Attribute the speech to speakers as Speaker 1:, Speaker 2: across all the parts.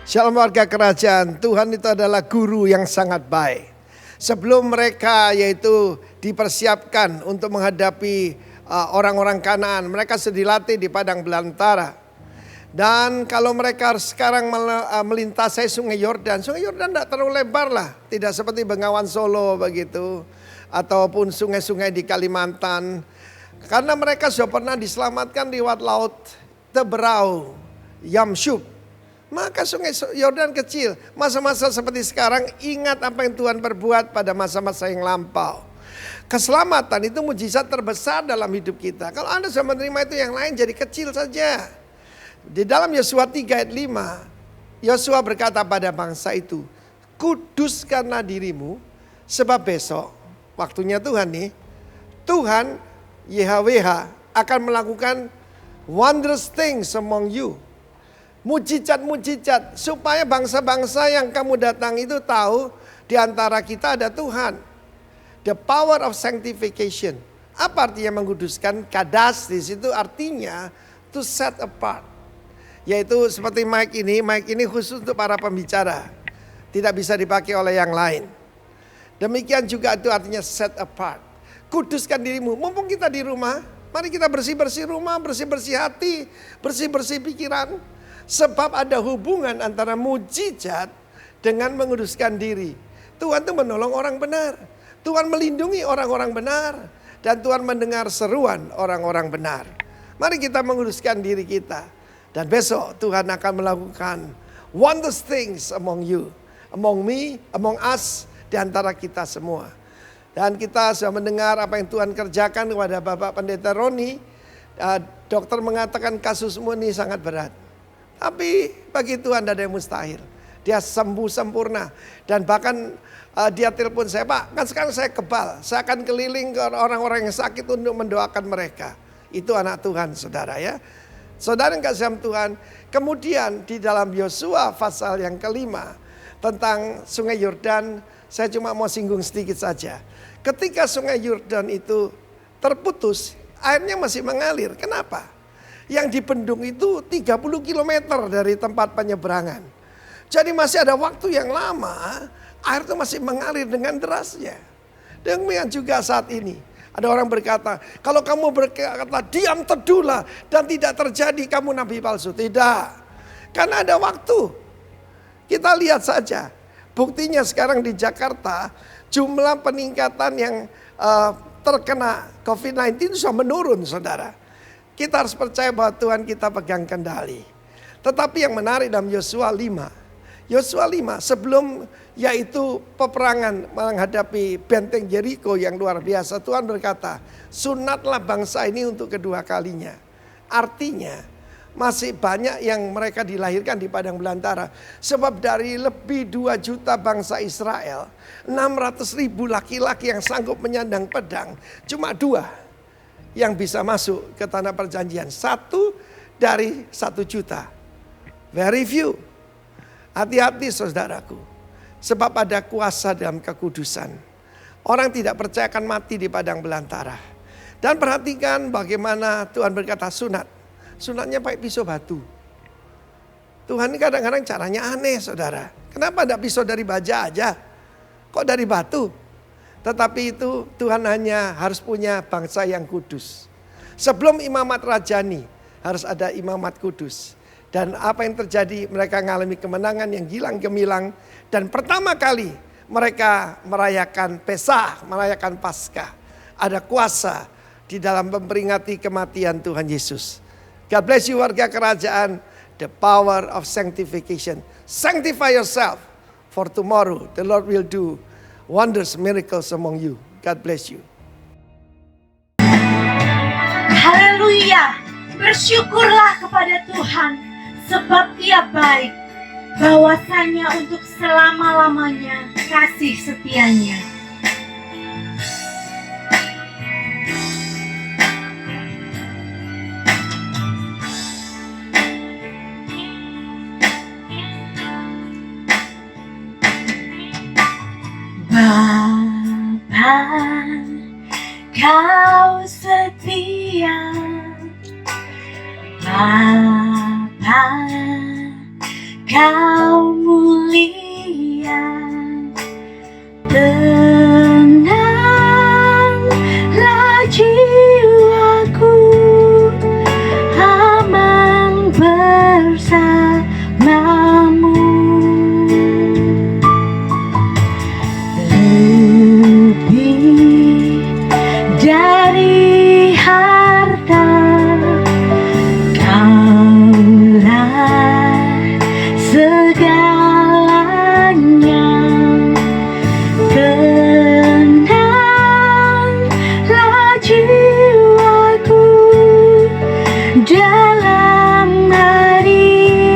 Speaker 1: Shalom warga kerajaan, Tuhan itu adalah guru yang sangat baik. Sebelum mereka yaitu dipersiapkan untuk menghadapi orang-orang Kanaan, mereka sudah dilatih di padang belantara. Dan kalau mereka sekarang melintasi sungai Yordan tidak terlalu lebar lah. Tidak seperti Bengawan Solo begitu. Ataupun sungai-sungai di Kalimantan. Karena mereka sudah pernah diselamatkan lewat laut Teberau, Yamsuf. Maka sungai Yordan kecil. Masa-masa seperti sekarang ingat apa yang Tuhan perbuat pada masa-masa yang lampau. Keselamatan itu mujizat terbesar dalam hidup kita. Kalau Anda sudah menerima itu, yang lain jadi kecil saja. Di dalam Yosua 3 ayat 5, Yosua berkata pada bangsa itu, kuduskanlah dirimu sebab besok waktunya Tuhan nih. Tuhan YHWH akan melakukan wondrous things among you. Mujizat-mujizat supaya bangsa-bangsa yang kamu datang itu tahu di antara kita ada Tuhan. The power of sanctification. Apa artinya menguduskan? Kadas di situ artinya to set apart. Yaitu seperti mic ini khusus untuk para pembicara. Tidak bisa dipakai oleh yang lain. Demikian juga itu artinya set apart. Kuduskan dirimu. Mumpung kita di rumah, mari kita bersih-bersih rumah, bersih-bersih hati, bersih-bersih pikiran. Sebab ada hubungan antara mujizat dengan menguduskan diri. Tuhan itu menolong orang benar. Tuhan melindungi orang-orang benar. Dan Tuhan mendengar seruan orang-orang benar. Mari kita menguduskan diri kita. Dan besok Tuhan akan melakukan wondrous things among you. Among me, among us, di antara kita semua. Dan kita sudah mendengar apa yang Tuhan kerjakan kepada Bapak Pendeta Roni. Dokter mengatakan kasusmu ini sangat berat. Tapi bagi Tuhan tidak ada yang mustahil. Dia sembuh sempurna. Dan bahkan dia telepon saya, Pak, kan sekarang saya kebal. Saya akan keliling ke orang-orang yang sakit untuk mendoakan mereka. Itu anak Tuhan, saudara ya. Saudara yang kasih Tuhan. Kemudian di dalam Yosua pasal yang kelima tentang sungai Yordan, saya cuma mau singgung sedikit saja. Ketika sungai Yordan itu terputus, airnya masih mengalir. Kenapa? Yang dibendung itu 30 km dari tempat penyeberangan. Jadi masih ada waktu yang lama, air itu masih mengalir dengan derasnya. Demikian juga saat ini. Ada orang berkata, kalau kamu berkata diam teduhlah dan tidak terjadi, kamu nabi palsu. Tidak, karena ada waktu. Kita lihat saja. Buktinya sekarang di Jakarta, jumlah peningkatan yang terkena COVID-19 sudah menurun, saudara. Kita harus percaya bahwa Tuhan kita pegang kendali. Tetapi yang menarik dalam Yosua 5. Yosua 5 sebelum yaitu peperangan menghadapi benteng Yeriko yang luar biasa. Tuhan berkata, sunatlah bangsa ini untuk kedua kalinya. Artinya masih banyak yang mereka dilahirkan di padang belantara. Sebab dari lebih 2 juta bangsa Israel, 600.000 laki-laki yang sanggup menyandang pedang. Cuma 2 yang bisa masuk ke tanah perjanjian. 1 dari 1 juta. Very few. Hati-hati saudaraku. Sebab ada kuasa dalam kekudusan. Orang tidak percaya akan mati di padang belantara. Dan perhatikan bagaimana Tuhan berkata sunat. Sunatnya pakai pisau batu. Tuhan ini kadang-kadang caranya aneh, saudara. Kenapa tidak pisau dari baja aja? Kok dari batu? Tetapi itu Tuhan hanya harus punya bangsa yang kudus. Sebelum imamat rajani harus ada imamat kudus. Dan apa yang terjadi, mereka mengalami kemenangan yang gilang gemilang. Dan pertama kali mereka merayakan Pesah, merayakan Paskah. Ada kuasa di dalam memperingati kematian Tuhan Yesus. God bless you warga kerajaan. The power of sanctification. Sanctify yourself. For tomorrow the Lord will do wonders, miracles among you. God bless you.
Speaker 2: Haleluya. Bersyukurlah kepada Tuhan. Sebab Ia baik. Bahwasanya untuk selama-lamanya kasih setianya. Bapa, Kau setia. Bapa, Kau bersamamu. Lebih dari harta, Kaulah segalanya. Tenanglah jiwaku dalam hari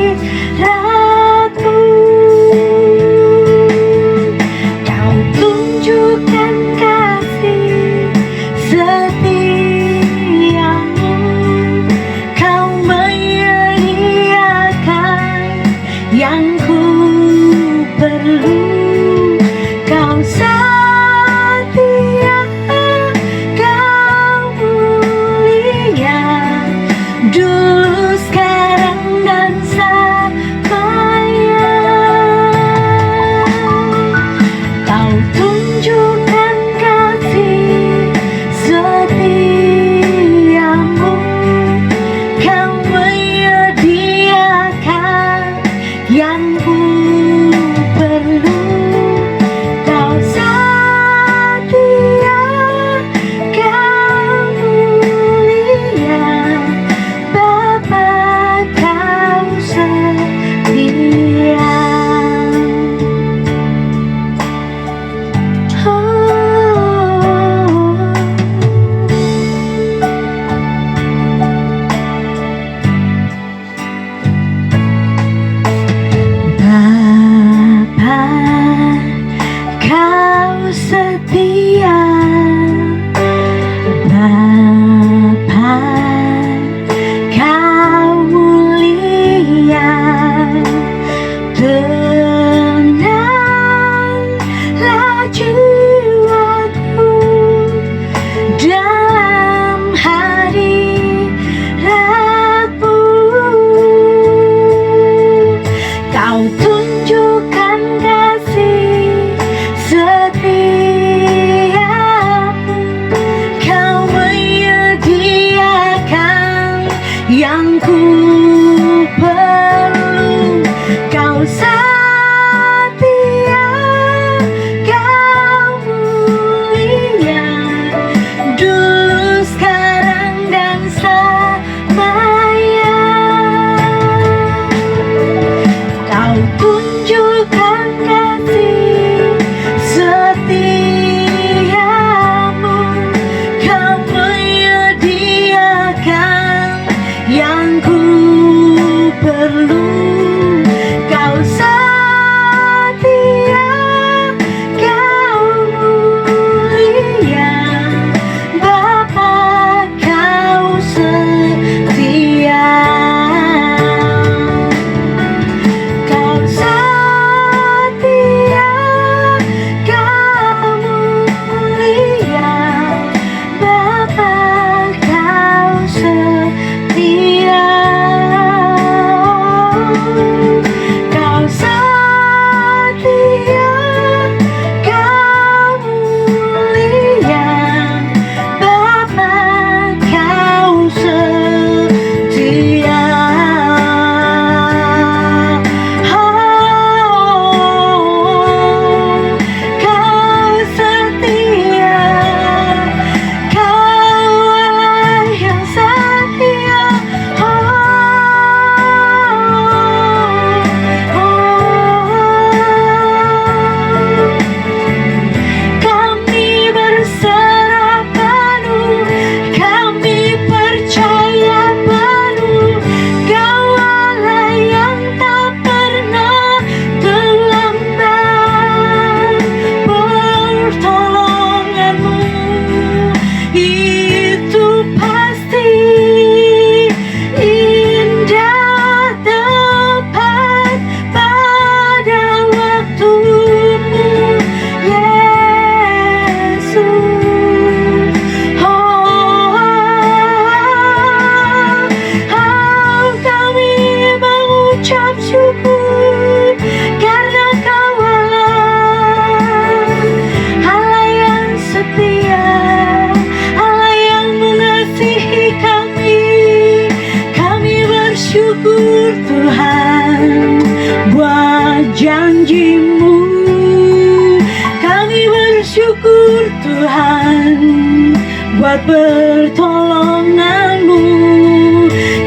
Speaker 2: berkat pertolongan-Mu.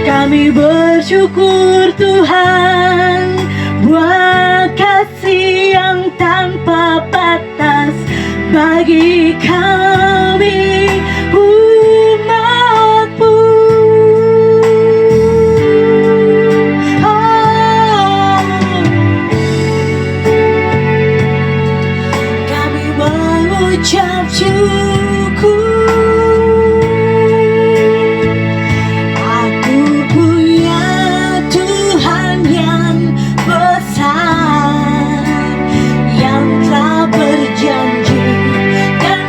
Speaker 2: Kami bersyukur Tuhan buat kasih yang tanpa batas bagi kami umat-Mu. Kami mengucap syukur. Aku punya Tuhan yang besar, yang telah berjanji dan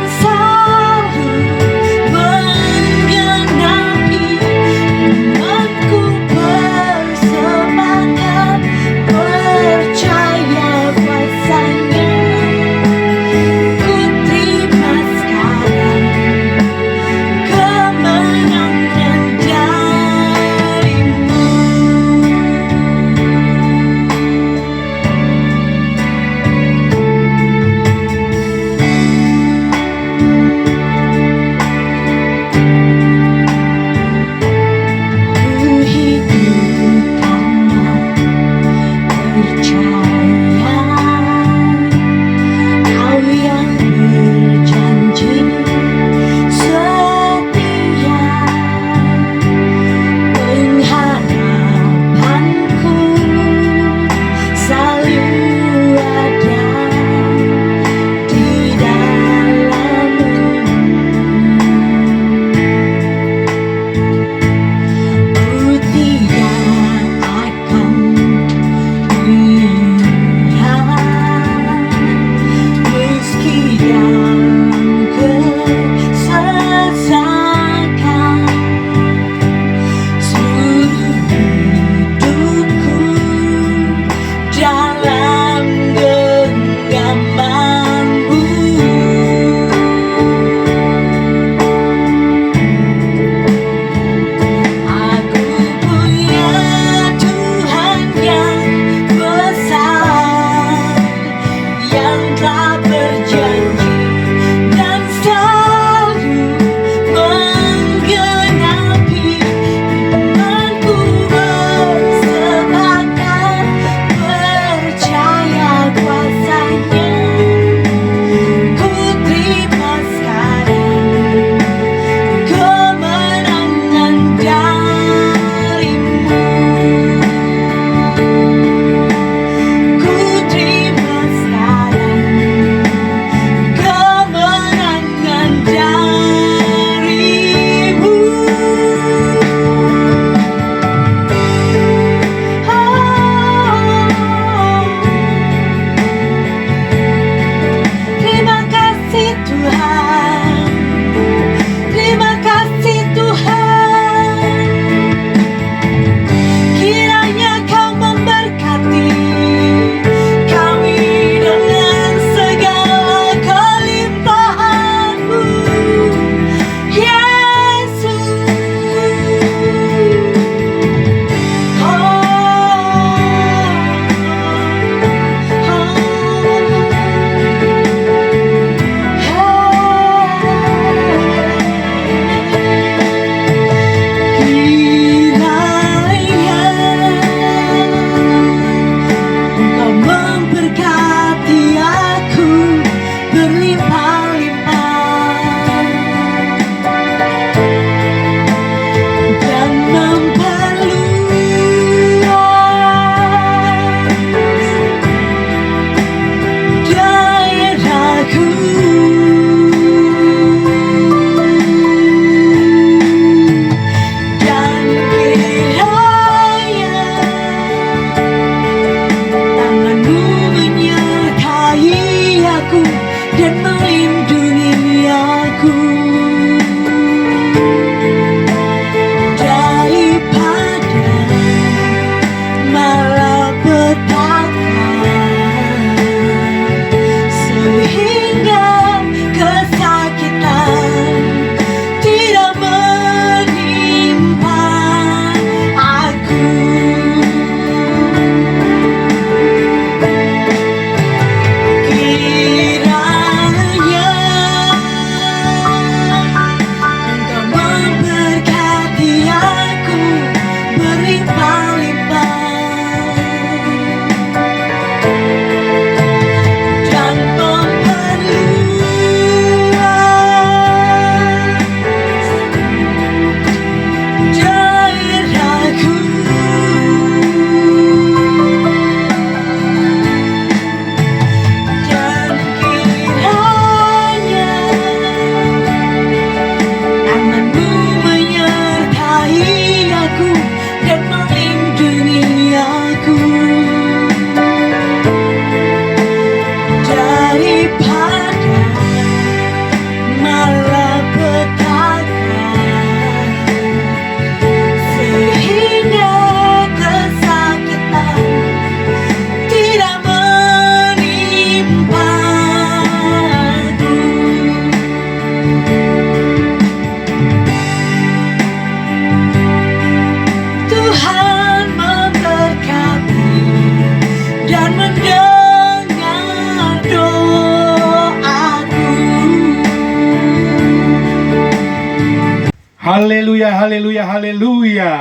Speaker 3: haleluya, haleluya, haleluya.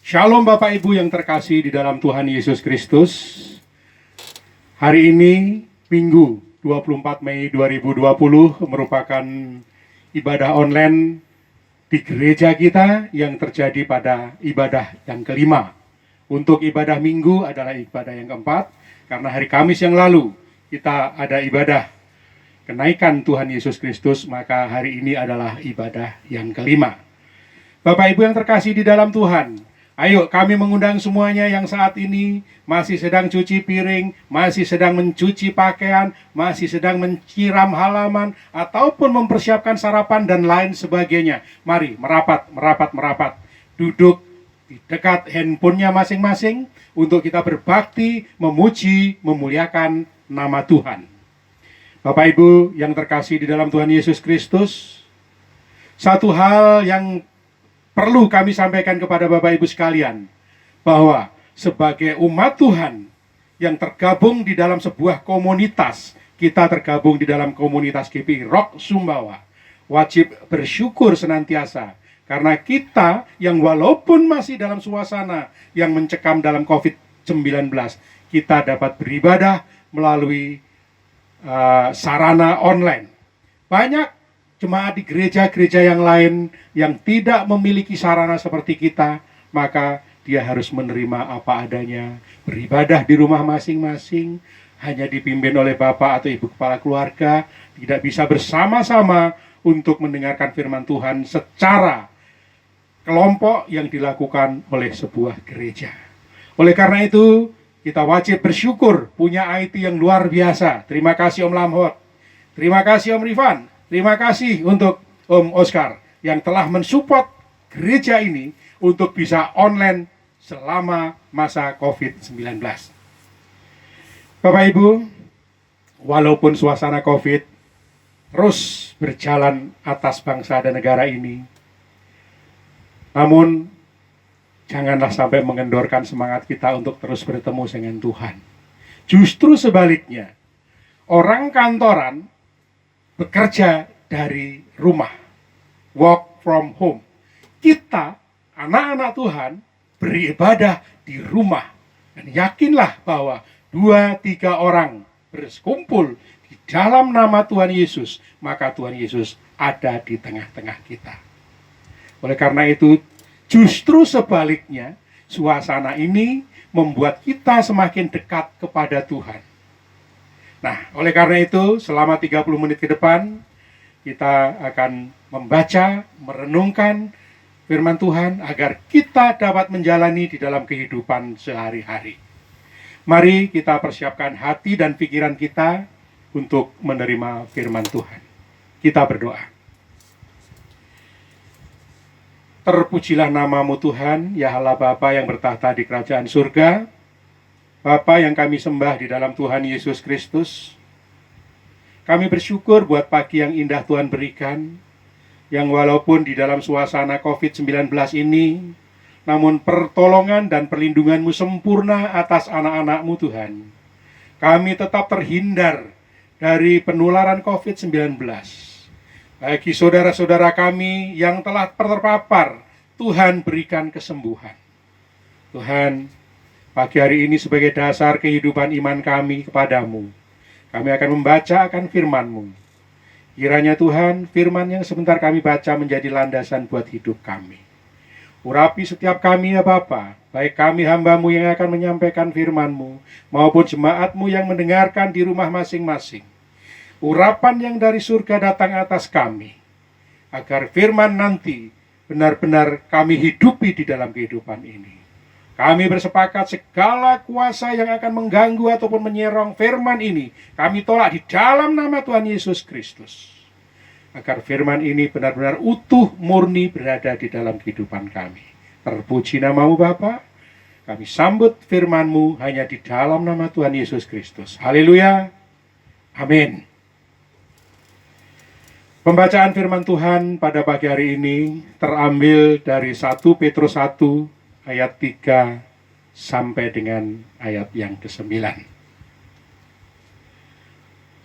Speaker 3: Shalom Bapak Ibu yang terkasih di dalam Tuhan Yesus Kristus. Hari ini Minggu 24 Mei 2020 merupakan ibadah online di gereja kita yang terjadi pada ibadah yang kelima. Untuk ibadah Minggu adalah ibadah yang keempat, karena hari Kamis yang lalu kita ada ibadah kenaikan Tuhan Yesus Kristus, maka hari ini adalah ibadah yang kelima. Bapak Ibu yang terkasih di dalam Tuhan, ayo kami mengundang semuanya yang saat ini masih sedang cuci piring, masih sedang mencuci pakaian, masih sedang menyiram halaman, ataupun mempersiapkan sarapan dan lain sebagainya. Mari merapat, merapat, merapat. Duduk di dekat handphonenya masing-masing untuk kita berbakti, memuji, memuliakan nama Tuhan. Bapak Ibu yang terkasih di dalam Tuhan Yesus Kristus, satu hal yang perlu kami sampaikan kepada Bapak Ibu sekalian, bahwa sebagai umat Tuhan yang tergabung di dalam sebuah komunitas, kita tergabung di dalam komunitas GPI Rock Sumbawa, wajib bersyukur senantiasa, karena kita yang walaupun masih dalam suasana yang mencekam dalam COVID-19, kita dapat beribadah melalui sarana online. Banyak jemaat di gereja-gereja yang lain yang tidak memiliki sarana seperti kita, maka dia harus menerima apa adanya, beribadah di rumah masing-masing, hanya dipimpin oleh bapak atau ibu kepala keluarga, tidak bisa bersama-sama untuk mendengarkan firman Tuhan secara kelompok yang dilakukan oleh sebuah gereja. Oleh karena itu, kita wajib bersyukur punya IT yang luar biasa. Terima kasih Om Lamhot, terima kasih Om Rifan, terima kasih untuk Om Oscar yang telah mensupport gereja ini untuk bisa online selama masa COVID-19. Bapak Ibu, walaupun suasana COVID terus berjalan atas bangsa dan negara ini, namun janganlah sampai mengendorkan semangat kita untuk terus bertemu dengan Tuhan. Justru sebaliknya, orang kantoran bekerja dari rumah, work from home. Kita, anak-anak Tuhan, beribadah di rumah. Dan yakinlah bahwa 2-3 orang berkumpul di dalam nama Tuhan Yesus, maka Tuhan Yesus ada di tengah-tengah kita. Oleh karena itu, justru sebaliknya, suasana ini membuat kita semakin dekat kepada Tuhan. Nah, oleh karena itu, selama 30 menit ke depan, kita akan membaca, merenungkan firman Tuhan, agar kita dapat menjalani di dalam kehidupan sehari-hari. Mari kita persiapkan hati dan pikiran kita untuk menerima firman Tuhan. Kita berdoa. Terpujilah namamu Tuhan, ya Allah Bapa yang bertahta di kerajaan surga, Bapa yang kami sembah di dalam Tuhan Yesus Kristus. Kami bersyukur buat pagi yang indah Tuhan berikan, yang walaupun di dalam suasana COVID-19 ini, namun pertolongan dan perlindungan-Mu sempurna atas anak-anak-Mu Tuhan. Kami tetap terhindar dari penularan COVID-19. Bagi saudara-saudara kami yang telah terpapar, Tuhan berikan kesembuhan. Tuhan, pagi hari ini sebagai dasar kehidupan iman kami kepadamu, kami akan membaca akan firman-Mu. Kiranya Tuhan, firman yang sebentar kami baca menjadi landasan buat hidup kami. Urapi setiap kami ya Bapa, baik kami hamba-Mu yang akan menyampaikan firman-Mu, maupun jemaat-Mu yang mendengarkan di rumah masing-masing. Urapan yang dari surga datang atas kami, agar firman nanti benar-benar kami hidupi di dalam kehidupan ini. Kami bersepakat segala kuasa yang akan mengganggu ataupun menyerang firman ini, kami tolak di dalam nama Tuhan Yesus Kristus. Agar firman ini benar-benar utuh, murni berada di dalam kehidupan kami. Terpuji namamu Bapa, kami sambut firman-Mu hanya di dalam nama Tuhan Yesus Kristus. Haleluya, amin. Pembacaan firman Tuhan pada pagi hari ini terambil dari 1 Petrus 1 ayat 3 sampai dengan ayat yang ke-9.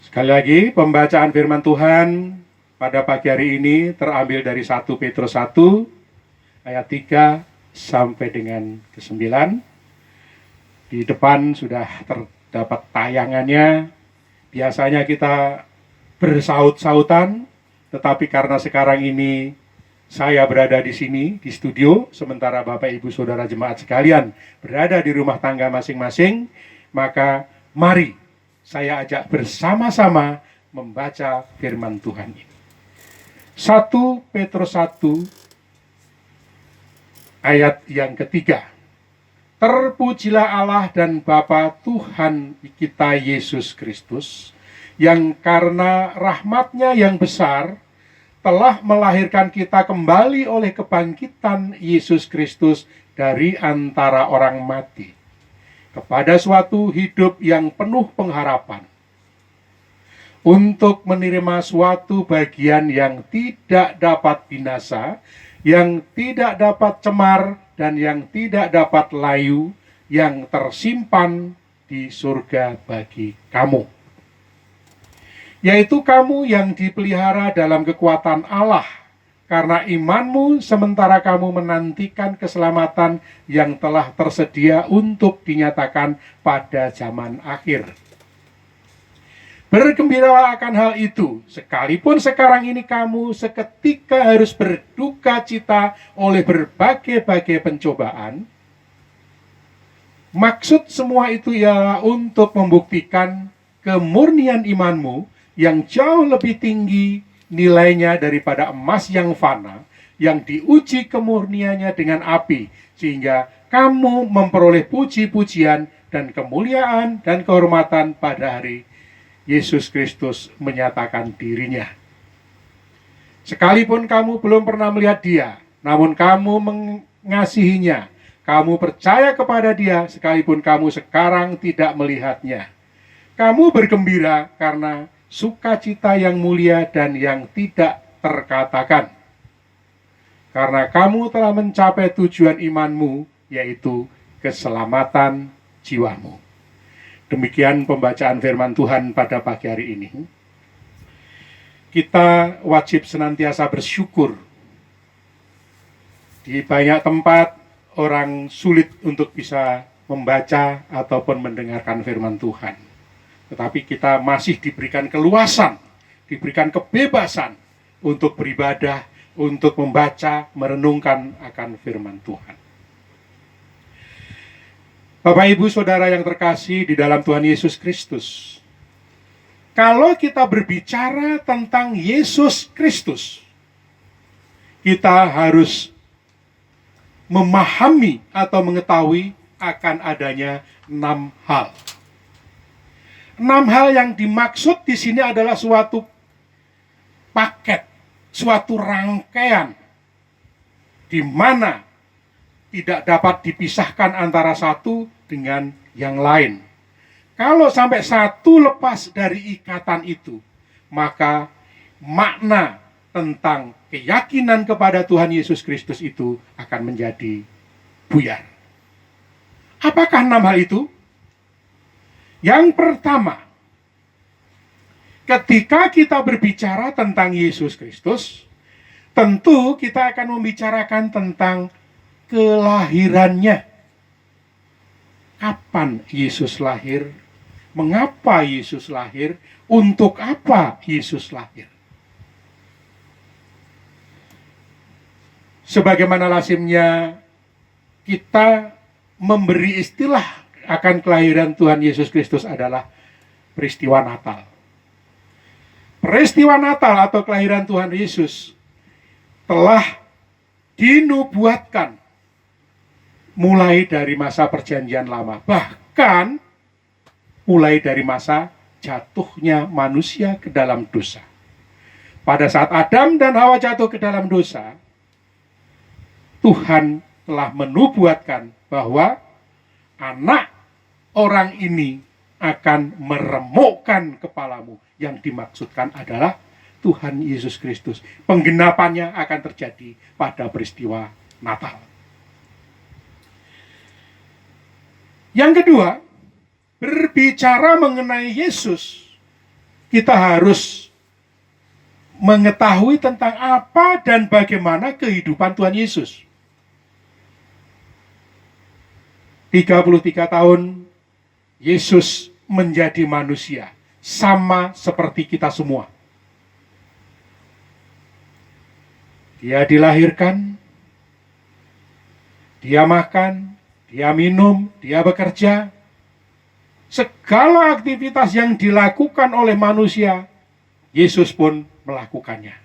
Speaker 3: Sekali lagi, pembacaan firman Tuhan pada pagi hari ini terambil dari 1 Petrus 1 ayat 3 sampai dengan ke-9. Di depan sudah terdapat tayangannya. Biasanya kita bersaut-sautan, tetapi karena sekarang ini saya berada di sini, di studio, sementara Bapak Ibu Saudara jemaat sekalian berada di rumah tangga masing-masing, maka mari saya ajak bersama-sama membaca firman Tuhan ini. 1 Petrus 1 ayat yang ketiga. Terpujilah Allah dan Bapa Tuhan kita Yesus Kristus, yang karena rahmat-Nya yang besar telah melahirkan kita kembali oleh kebangkitan Yesus Kristus dari antara orang mati, kepada suatu hidup yang penuh pengharapan, untuk menerima suatu bagian yang tidak dapat binasa, yang tidak dapat cemar, dan yang tidak dapat layu, yang tersimpan di surga bagi kamu. Yaitu kamu yang dipelihara dalam kekuatan Allah, karena imanmu sementara kamu menantikan keselamatan yang telah tersedia untuk dinyatakan pada zaman akhir. Bergembiralah akan hal itu, sekalipun sekarang ini kamu seketika harus berduka cita oleh berbagai-bagai pencobaan. Maksud semua itu ialah untuk membuktikan kemurnian imanmu yang jauh lebih tinggi nilainya daripada emas yang fana, yang diuji kemurniannya dengan api, sehingga kamu memperoleh puji-pujian dan kemuliaan dan kehormatan pada hari Yesus Kristus menyatakan dirinya. Sekalipun kamu belum pernah melihat Dia, namun kamu mengasihinya, kamu percaya kepada Dia, sekalipun kamu sekarang tidak melihatnya. Kamu bergembira karena sukacita yang mulia dan yang tidak terkatakan, karena kamu telah mencapai tujuan imanmu, yaitu keselamatan jiwamu. Demikian pembacaan firman Tuhan pada pagi hari ini. Kita wajib senantiasa bersyukur. Di banyak tempat orang sulit untuk bisa membaca ataupun mendengarkan firman Tuhan. Tetapi kita masih diberikan keluasan, diberikan kebebasan untuk beribadah, untuk membaca, merenungkan akan firman Tuhan. Bapak Ibu Saudara yang terkasih di dalam Tuhan Yesus Kristus, kalau kita berbicara tentang Yesus Kristus, kita harus memahami atau mengetahui akan adanya 6 hal. 6 hal yang dimaksud di sini adalah suatu paket, suatu rangkaian, di mana tidak dapat dipisahkan antara satu dengan yang lain. Kalau sampai satu lepas dari ikatan itu, maka makna tentang keyakinan kepada Tuhan Yesus Kristus itu akan menjadi buyar. Apakah 6 hal itu? Yang pertama, ketika kita berbicara tentang Yesus Kristus, tentu kita akan membicarakan tentang kelahirannya. Kapan Yesus lahir? Mengapa Yesus lahir? Untuk apa Yesus lahir? Sebagaimana lazimnya, kita memberi istilah akan kelahiran Tuhan Yesus Kristus adalah peristiwa Natal. Peristiwa Natal atau kelahiran Tuhan Yesus telah dinubuatkan mulai dari masa perjanjian lama, bahkan mulai dari masa jatuhnya manusia ke dalam dosa. Pada saat Adam dan Hawa jatuh ke dalam dosa, Tuhan telah menubuatkan bahwa anak orang ini akan meremukkan kepalamu. Yang dimaksudkan adalah Tuhan Yesus Kristus. Penggenapannya akan terjadi pada peristiwa Natal. Yang kedua, berbicara mengenai Yesus, kita harus mengetahui tentang apa dan bagaimana kehidupan Tuhan Yesus. 33 tahun Yesus menjadi manusia, sama seperti kita semua. Dia dilahirkan, dia makan, dia minum, dia bekerja. Segala aktivitas yang dilakukan oleh manusia, Yesus pun melakukannya.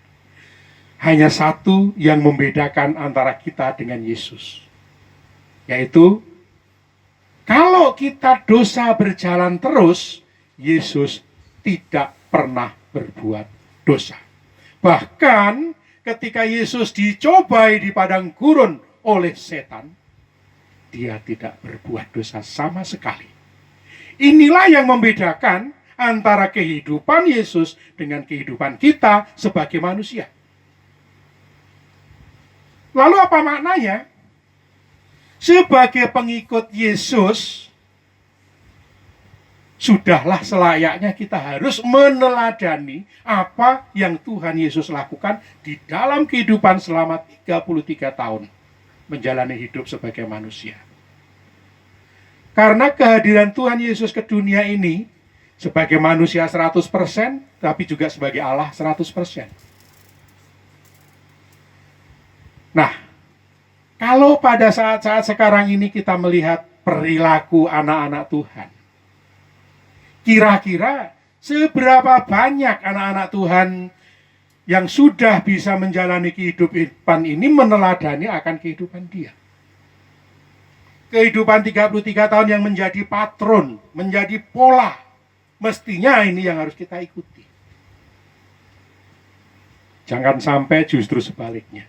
Speaker 3: Hanya satu yang membedakan antara kita dengan Yesus, yaitu kalau kita dosa berjalan terus, Yesus tidak pernah berbuat dosa. Bahkan ketika Yesus dicobai di padang gurun oleh setan, dia tidak berbuat dosa sama sekali. Inilah yang membedakan antara kehidupan Yesus dengan kehidupan kita sebagai manusia. Lalu apa maknanya? Sebagai pengikut Yesus, sudahlah selayaknya kita harus meneladani apa yang Tuhan Yesus lakukan di dalam kehidupan selama 33 tahun menjalani hidup sebagai manusia. Karena kehadiran Tuhan Yesus ke dunia ini sebagai manusia 100%, tapi juga sebagai Allah 100%. Nah, kalau pada saat-saat sekarang ini kita melihat perilaku anak-anak Tuhan, kira-kira seberapa banyak anak-anak Tuhan yang sudah bisa menjalani kehidupan ini meneladani akan kehidupan dia? Kehidupan 33 tahun yang menjadi patron, menjadi pola, mestinya ini yang harus kita ikuti. Jangan sampai justru sebaliknya.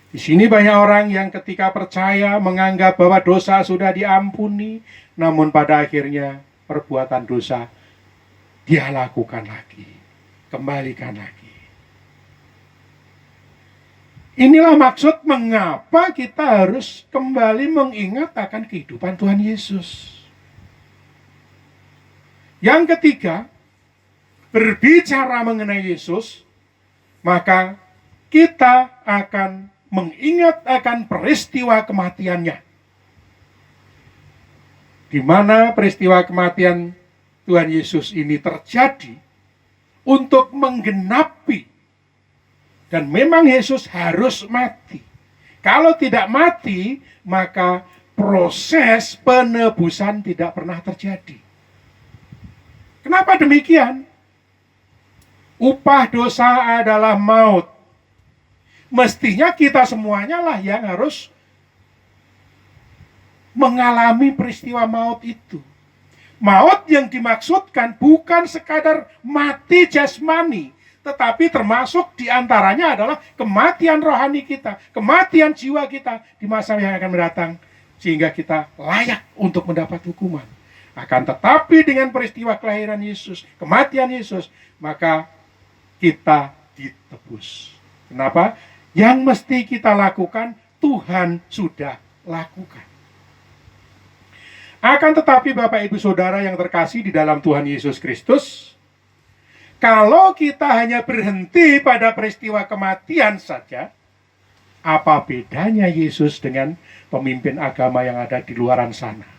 Speaker 3: Di sini banyak orang yang ketika percaya menganggap bahwa dosa sudah diampuni, namun pada akhirnya perbuatan dosa dia lakukan lagi, kembalikan lagi. Inilah maksud mengapa kita harus kembali mengingat akan kehidupan Tuhan Yesus. Yang ketiga, berbicara mengenai Yesus, maka kita akan mengingat akan peristiwa kematiannya. Di mana peristiwa kematian Tuhan Yesus ini terjadi untuk menggenapi, dan memang Yesus harus mati. Kalau tidak mati, maka proses penebusan tidak pernah terjadi. Kenapa demikian? Upah dosa adalah maut. Mestinya kita semuanya lah yang harus mengalami peristiwa maut itu. Maut yang dimaksudkan bukan sekadar mati jasmani, tetapi termasuk diantaranya adalah kematian rohani kita, kematian jiwa kita di masa yang akan mendatang, sehingga kita layak untuk mendapat hukuman. Akan tetapi dengan peristiwa kelahiran Yesus, kematian Yesus, maka kita ditebus. Kenapa? Yang mesti kita lakukan, Tuhan sudah lakukan. Akan tetapi Bapak Ibu Saudara yang terkasih di dalam Tuhan Yesus Kristus, kalau kita hanya berhenti pada peristiwa kematian saja, apa bedanya Yesus dengan pemimpin agama yang ada di luaran sana?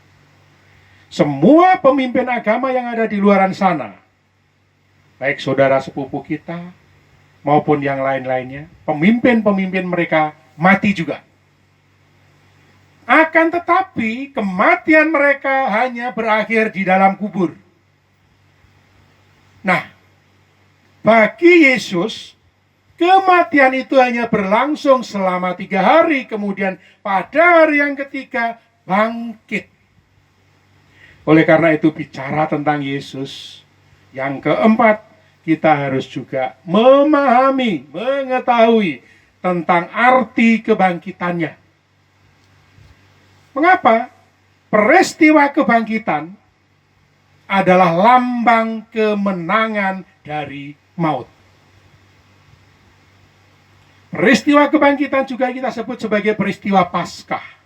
Speaker 3: Semua pemimpin agama yang ada di luaran sana, baik saudara sepupu kita, maupun yang lain-lainnya, pemimpin-pemimpin mereka mati juga. Akan tetapi kematian mereka hanya berakhir di dalam kubur. Nah, bagi Yesus, kematian itu hanya berlangsung selama 3 hari, kemudian pada hari yang ketiga bangkit. Oleh karena itu bicara tentang Yesus, yang keempat, kita harus juga memahami, mengetahui tentang arti kebangkitannya. Mengapa? Peristiwa kebangkitan adalah lambang kemenangan dari maut. Peristiwa kebangkitan juga kita sebut sebagai peristiwa Paskah,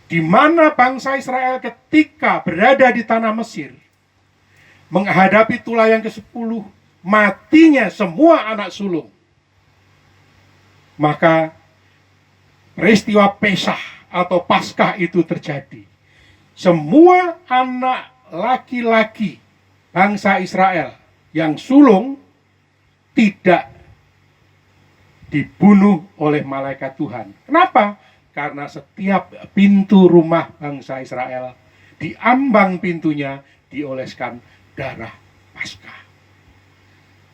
Speaker 3: di mana bangsa Israel ketika berada di tanah Mesir, menghadapi tulah yang ke-10, matinya semua anak sulung. Maka peristiwa Pesah atau Paskah itu terjadi, semua anak laki-laki bangsa Israel yang sulung tidak dibunuh oleh malaikat Tuhan. Kenapa? Karena setiap pintu rumah bangsa Israel, di ambang pintunya dioleskan darah Paskah.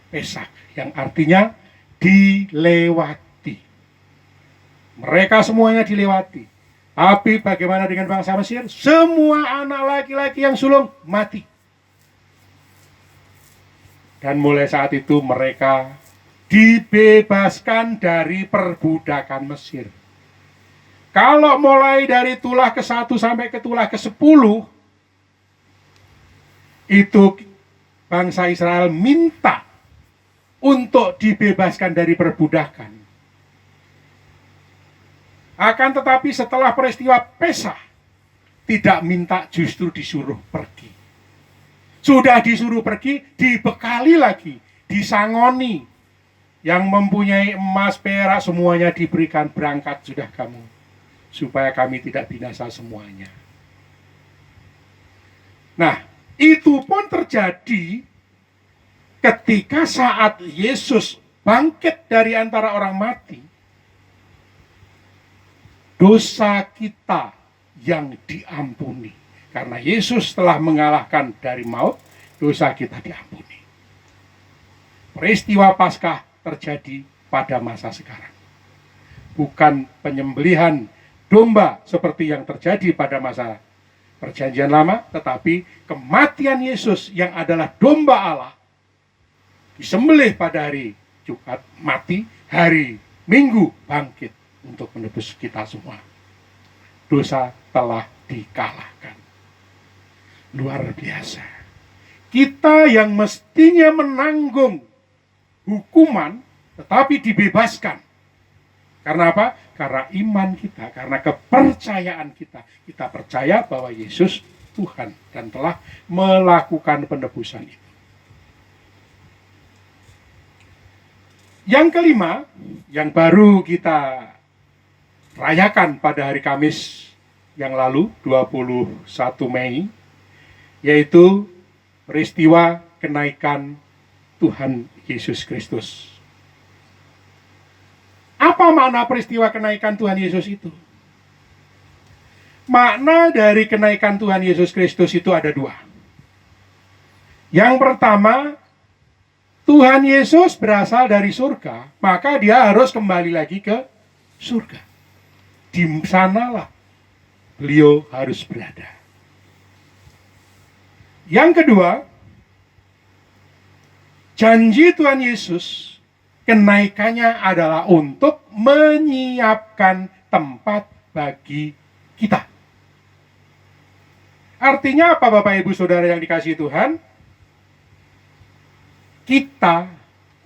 Speaker 3: Pesak, yang artinya dilewati. Mereka semuanya dilewati. Tapi bagaimana dengan bangsa Mesir? Semua anak laki-laki yang sulung mati. Dan mulai saat itu mereka dibebaskan dari perbudakan Mesir. Kalau mulai dari tulah ke-1 sampai ke tulah ke-10, itu bangsa Israel minta untuk dibebaskan dari perbudakan. Akan tetapi setelah peristiwa Pesah, tidak minta, justru disuruh pergi. Sudah disuruh pergi, dibekali lagi, disangoni. Yang mempunyai emas, perak, semuanya diberikan, berangkat sudah kamu. Supaya kami tidak binasa semuanya. Nah, itu pun terjadi ketika saat Yesus bangkit dari antara orang mati. Dosa kita yang diampuni. Karena Yesus telah mengalahkan dari maut, dosa kita diampuni. Peristiwa Paskah terjadi pada masa sekarang. Bukan penyembelihan domba seperti yang terjadi pada masa Perjanjian Lama, tetapi kematian Yesus yang adalah domba Allah disembelih pada hari Jumat, mati, hari Minggu bangkit untuk menebus kita semua. Dosa telah dikalahkan. Luar biasa. Kita yang mestinya menanggung hukuman, tetapi dibebaskan. Karena apa? Karena iman kita, karena kepercayaan kita. Kita percaya bahwa Yesus Tuhan dan telah melakukan penebusan itu. Yang kelima, yang baru kita rayakan pada hari Kamis yang lalu, 21 Mei, yaitu peristiwa kenaikan Tuhan Yesus Kristus. Apa makna peristiwa kenaikan Tuhan Yesus itu? Makna dari kenaikan Tuhan Yesus Kristus itu ada dua. Yang pertama, Tuhan Yesus berasal dari surga, maka dia harus kembali lagi ke surga. Di sanalah beliau harus berada. Yang kedua, janji Tuhan Yesus kenaikannya adalah untuk menyiapkan tempat bagi kita. Artinya apa Bapak Ibu Saudara yang dikasihi Tuhan? Kita,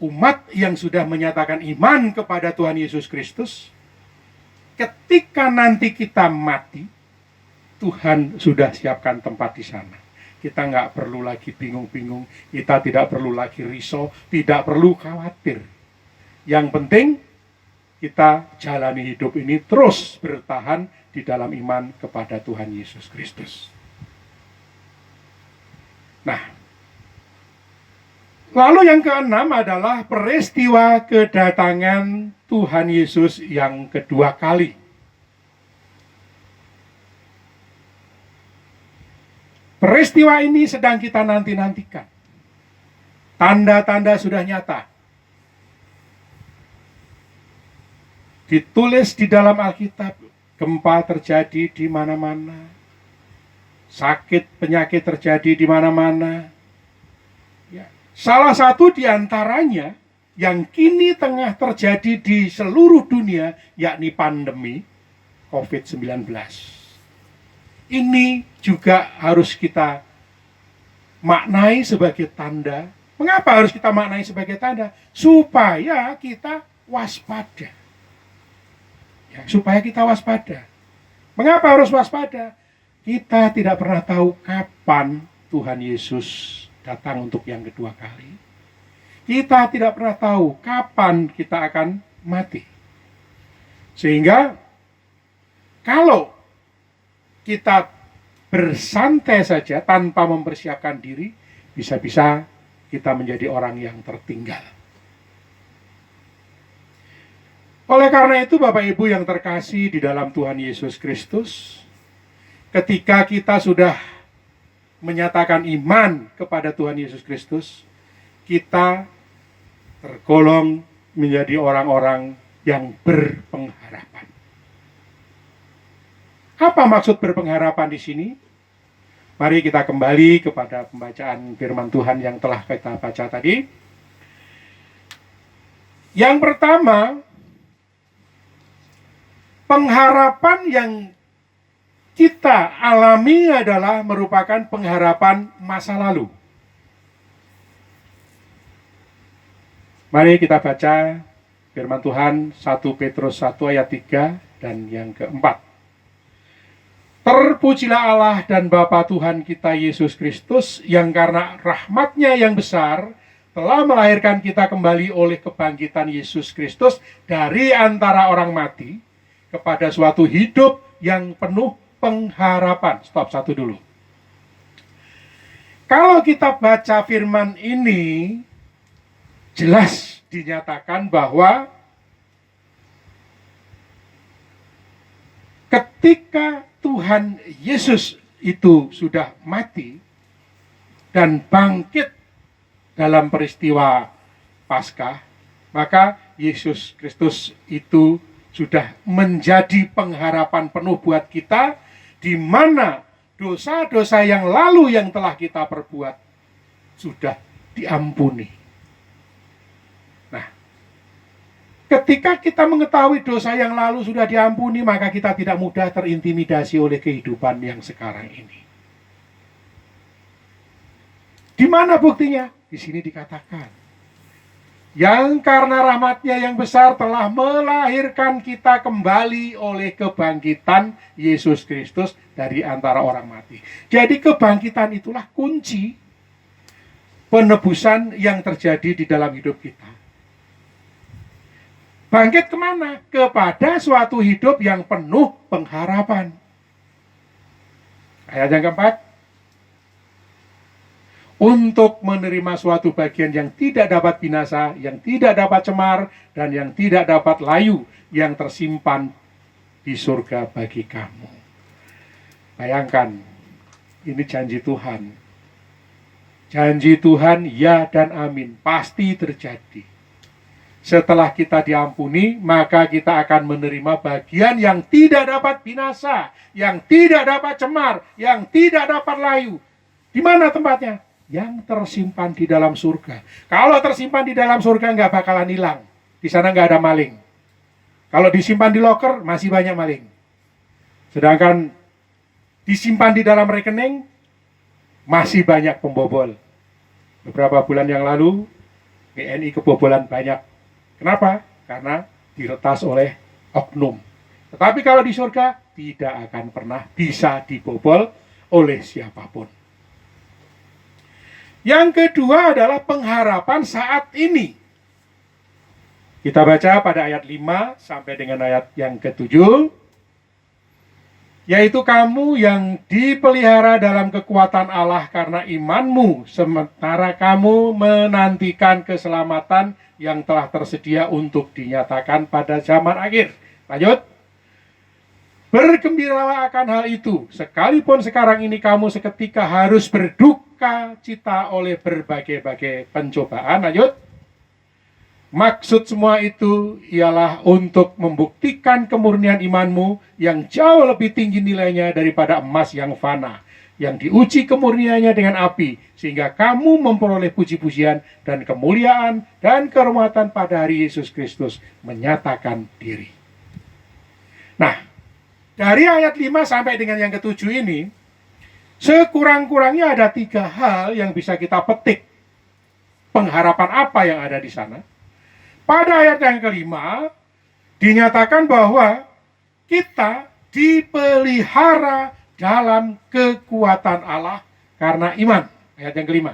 Speaker 3: umat yang sudah menyatakan iman kepada Tuhan Yesus Kristus, ketika nanti kita mati, Tuhan sudah siapkan tempat di sana. Kita nggak perlu lagi bingung-bingung, kita tidak perlu lagi risau, tidak perlu khawatir. Yang penting, kita jalani hidup ini terus bertahan di dalam iman kepada Tuhan Yesus Kristus. Nah, lalu yang keenam adalah peristiwa kedatangan Tuhan Yesus yang kedua kali. Peristiwa ini sedang kita nanti-nantikan. Tanda-tanda sudah nyata. Ditulis di dalam Alkitab, gempa terjadi di mana-mana. Sakit, penyakit terjadi di mana-mana. Salah satu di antaranya yang kini tengah terjadi di seluruh dunia, yakni pandemi COVID-19. Ini juga harus kita maknai sebagai tanda. Mengapa harus kita maknai sebagai tanda? Supaya kita waspada. Ya, supaya kita waspada. Mengapa harus waspada? Kita tidak pernah tahu kapan Tuhan Yesus datang untuk yang kedua kali. Kita tidak pernah tahu kapan kita akan mati. Sehingga Kalau kita bersantai saja tanpa mempersiapkan diri, bisa-bisa kita menjadi orang yang tertinggal. Oleh karena itu, Bapak Ibu yang terkasih di dalam Tuhan Yesus Kristus, ketika kita sudah menyatakan iman kepada Tuhan Yesus Kristus, kita tergolong menjadi orang-orang yang berpengharapan. Apa maksud berpengharapan di sini? Mari kita kembali kepada pembacaan firman Tuhan yang telah kita baca tadi. Yang pertama, pengharapan yang kita alami adalah merupakan pengharapan masa lalu. Mari kita baca firman Tuhan 1 Petrus 1 ayat 3 dan yang keempat. Terpujilah Allah dan Bapa Tuhan kita Yesus Kristus, yang karena rahmat-Nya yang besar telah melahirkan kita kembali oleh kebangkitan Yesus Kristus dari antara orang mati kepada suatu hidup yang penuh pengharapan. Stop satu dulu. Kalau kita baca firman ini, jelas dinyatakan bahwa ketika Tuhan Yesus itu sudah mati dan bangkit dalam peristiwa Paskah, maka Yesus Kristus itu sudah menjadi pengharapan penuh buat kita, di mana dosa-dosa yang lalu yang telah kita perbuat sudah diampuni. Ketika kita mengetahui dosa yang lalu sudah diampuni, maka kita tidak mudah terintimidasi oleh kehidupan yang sekarang ini. Di mana buktinya? Di sini dikatakan, yang karena rahmat-Nya yang besar telah melahirkan kita kembali oleh kebangkitan Yesus Kristus dari antara orang mati. Jadi kebangkitan itulah kunci penebusan yang terjadi di dalam hidup kita. Bangkit kemana? Kepada suatu hidup yang penuh pengharapan. Ayat yang keempat. Untuk menerima suatu bagian yang tidak dapat binasa, yang tidak dapat cemar, dan yang tidak dapat layu, yang tersimpan di surga bagi kamu. Bayangkan, ini janji Tuhan. Janji Tuhan, ya dan amin, pasti terjadi. Setelah kita diampuni, maka kita akan menerima bagian yang tidak dapat binasa, yang tidak dapat cemar, yang tidak dapat layu. Di mana tempatnya? Yang tersimpan di dalam surga. Kalau tersimpan di dalam surga nggak bakalan hilang. Di sana nggak ada maling. Kalau disimpan di loker, masih banyak maling. Sedangkan disimpan di dalam rekening, masih banyak pembobol. Beberapa bulan yang lalu, BNI kebobolan banyak. Kenapa? Karena diretas oleh oknum. Tetapi kalau di surga, tidak akan pernah bisa dibobol oleh siapapun. Yang kedua adalah pengharapan saat ini. Kita baca pada ayat 5 sampai dengan ayat yang ke-7. Yaitu kamu yang dipelihara dalam kekuatan Allah karena imanmu, sementara kamu menantikan keselamatan yang telah tersedia untuk dinyatakan pada zaman akhir. Lanjut. Bergembiralah akan hal itu, sekalipun sekarang ini kamu seketika harus berduka cita oleh berbagai-bagai pencobaan. Lanjut. Maksud semua itu ialah untuk membuktikan kemurnian imanmu yang jauh lebih tinggi nilainya daripada emas yang fana, yang diuji kemurniannya dengan api, sehingga kamu memperoleh puji-pujian dan kemuliaan dan kehormatan pada hari Yesus Kristus menyatakan diri. Nah, dari ayat 5 sampai dengan yang ke-7 ini, sekurang-kurangnya ada 3 hal yang bisa kita petik. Pengharapan apa yang ada di sana? Pada ayat yang ke-5, dinyatakan bahwa kita dipelihara dalam kekuatan Allah karena iman. Ayat yang ke-5.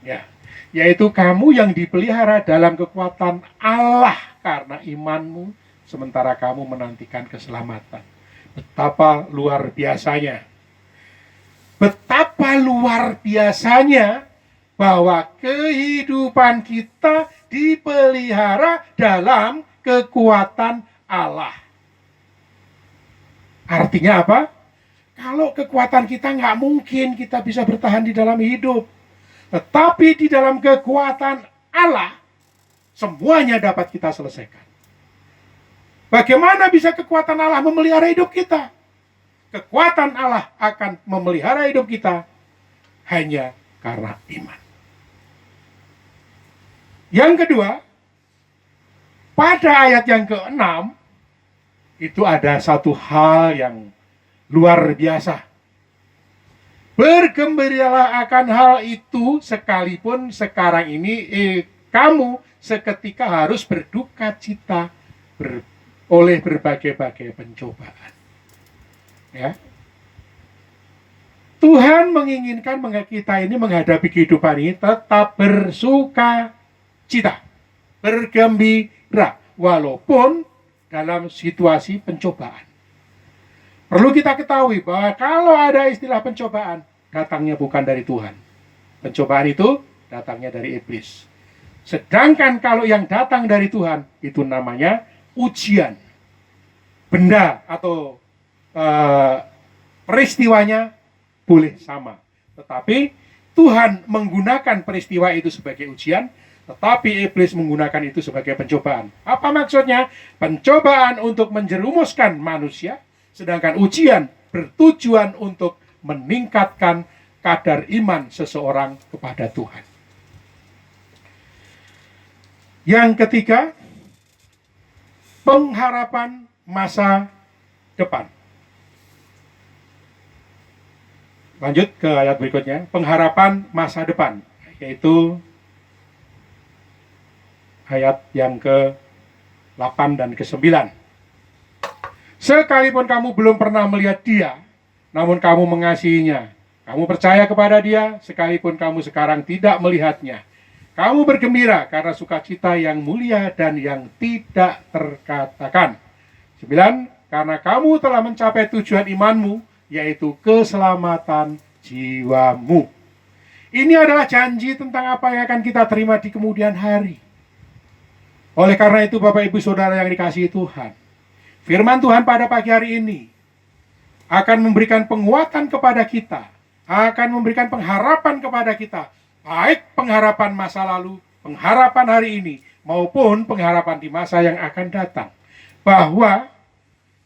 Speaker 3: Ya, yaitu kamu yang dipelihara dalam kekuatan Allah karena imanmu, sementara kamu menantikan keselamatan. Betapa luar biasanya. Betapa luar biasanya bahwa kehidupan kita dipelihara dalam kekuatan Allah. Artinya apa? Kalau kekuatan kita nggak mungkin kita bisa bertahan di dalam hidup. Tetapi di dalam kekuatan Allah, semuanya dapat kita selesaikan. Bagaimana bisa kekuatan Allah memelihara hidup kita? Kekuatan Allah akan memelihara hidup kita hanya karena iman. Yang kedua, pada ayat yang ke-6, itu ada satu hal yang luar biasa. Bergembiralah akan hal itu sekalipun sekarang ini kamu seketika harus berduka cita oleh berbagai-bagai pencobaan. Ya. Tuhan menginginkan kita ini menghadapi kehidupan ini tetap bersuka cita, bergembira, walaupun dalam situasi pencobaan. Perlu kita ketahui bahwa kalau ada istilah pencobaan, datangnya bukan dari Tuhan. Pencobaan itu datangnya dari iblis. Sedangkan kalau yang datang dari Tuhan, itu namanya ujian. Benda atau peristiwanya boleh sama. Tetapi Tuhan menggunakan peristiwa itu sebagai ujian, tetapi iblis menggunakan itu sebagai pencobaan. Apa maksudnya? Pencobaan untuk menjerumuskan manusia, sedangkan ujian bertujuan untuk meningkatkan kadar iman seseorang kepada Tuhan. Yang ketiga, pengharapan masa depan. Lanjut ke ayat berikutnya, pengharapan masa depan, yaitu ayat yang ke-8 dan ke-9. Sekalipun kamu belum pernah melihat dia, namun kamu mengasihinya. Kamu percaya kepada dia, sekalipun kamu sekarang tidak melihatnya. Kamu bergembira karena sukacita yang mulia dan yang tidak terkatakan. 9. Karena kamu telah mencapai tujuan imanmu, yaitu keselamatan jiwamu. Ini adalah janji tentang apa yang akan kita terima di kemudian hari. Oleh karena itu Bapak Ibu Saudara yang dikasihi Tuhan, firman Tuhan pada pagi hari ini akan memberikan penguatan kepada kita, akan memberikan pengharapan kepada kita, baik pengharapan masa lalu, pengharapan hari ini, maupun pengharapan di masa yang akan datang. Bahwa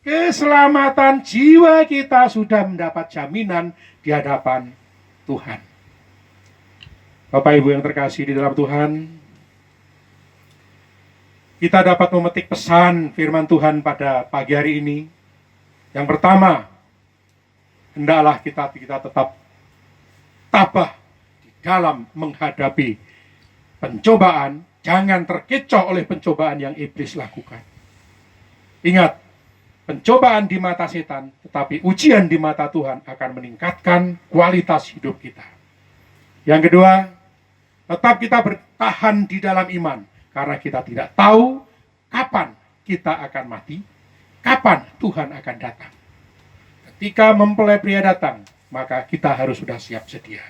Speaker 3: keselamatan jiwa kita sudah mendapat jaminan di hadapan Tuhan. Bapak Ibu yang terkasih di dalam Tuhan, kita dapat memetik pesan firman Tuhan pada pagi hari ini. Yang pertama, hendaklah kita tetap tabah di dalam menghadapi pencobaan. Jangan terkecoh oleh pencobaan yang iblis lakukan. Ingat, pencobaan di mata setan, tetapi ujian di mata Tuhan akan meningkatkan kualitas hidup kita. Yang kedua, tetap kita bertahan di dalam iman. Karena kita tidak tahu kapan kita akan mati, kapan Tuhan akan datang. Ketika mempelai pria datang, maka kita harus sudah siap sedia.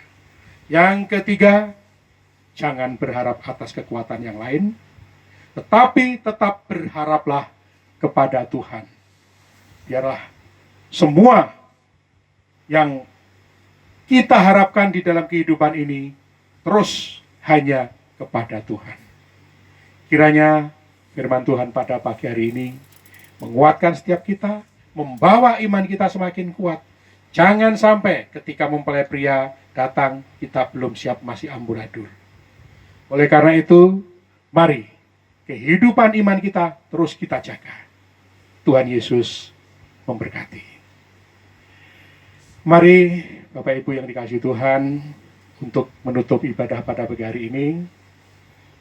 Speaker 3: Yang ketiga, jangan berharap atas kekuatan yang lain, tetapi tetap berharaplah kepada Tuhan. Biarlah semua yang kita harapkan di dalam kehidupan ini terus hanya kepada Tuhan. Kiranya firman Tuhan pada pagi hari ini menguatkan setiap kita, membawa iman kita semakin kuat. Jangan sampai ketika mempelai pria datang, kita belum siap, masih amburadul. Oleh karena itu, mari kehidupan iman kita terus kita jaga. Tuhan Yesus memberkati. Mari Bapak Ibu yang dikasihi Tuhan, untuk menutup ibadah pada pagi hari ini,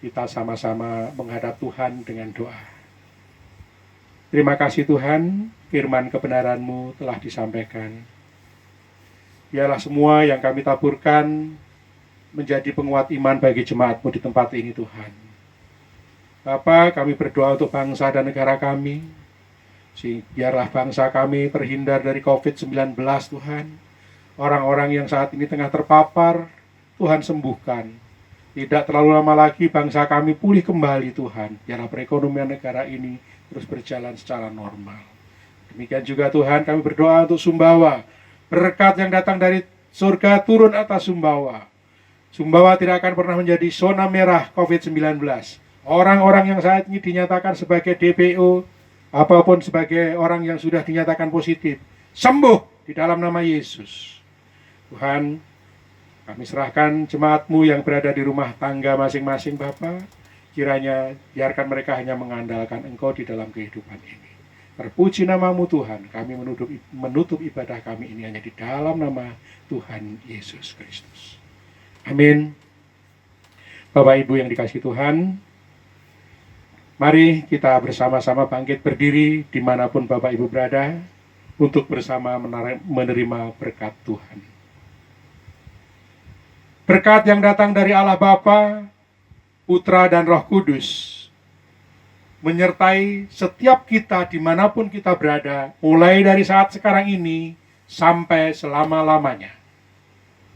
Speaker 3: kita sama-sama menghadap Tuhan dengan doa. Terima kasih Tuhan, firman kebenaran-Mu telah disampaikan. Biarlah semua yang kami taburkan menjadi penguat iman bagi jemaat-Mu di tempat ini Tuhan. Bapa, kami berdoa untuk bangsa dan negara kami. Biarlah bangsa kami terhindar dari COVID-19 Tuhan. Orang-orang yang saat ini tengah terpapar, Tuhan sembuhkan. Tidak terlalu lama lagi bangsa kami pulih kembali Tuhan. Biarlah perekonomian negara ini terus berjalan secara normal. Demikian juga Tuhan, kami berdoa untuk Sumbawa. Berkat yang datang dari surga turun atas Sumbawa. Sumbawa tidak akan pernah menjadi zona merah COVID-19. Orang-orang yang saat ini dinyatakan sebagai DPO, apapun sebagai orang yang sudah dinyatakan positif, sembuh di dalam nama Yesus. Tuhan, kami serahkan jemaat-Mu yang berada di rumah tangga masing-masing Bapa. Kiranya biarkan mereka hanya mengandalkan Engkau di dalam kehidupan ini. Terpuji nama-Mu Tuhan, kami menutup ibadah kami ini hanya di dalam nama Tuhan Yesus Kristus. Amin. Bapak Ibu yang dikasihi Tuhan, mari kita bersama-sama bangkit berdiri dimanapun Bapak Ibu berada untuk bersama menerima berkat Tuhan. Berkat yang datang dari Allah Bapa, Putra dan Roh Kudus menyertai setiap kita dimanapun kita berada, mulai dari saat sekarang ini sampai selama-lamanya.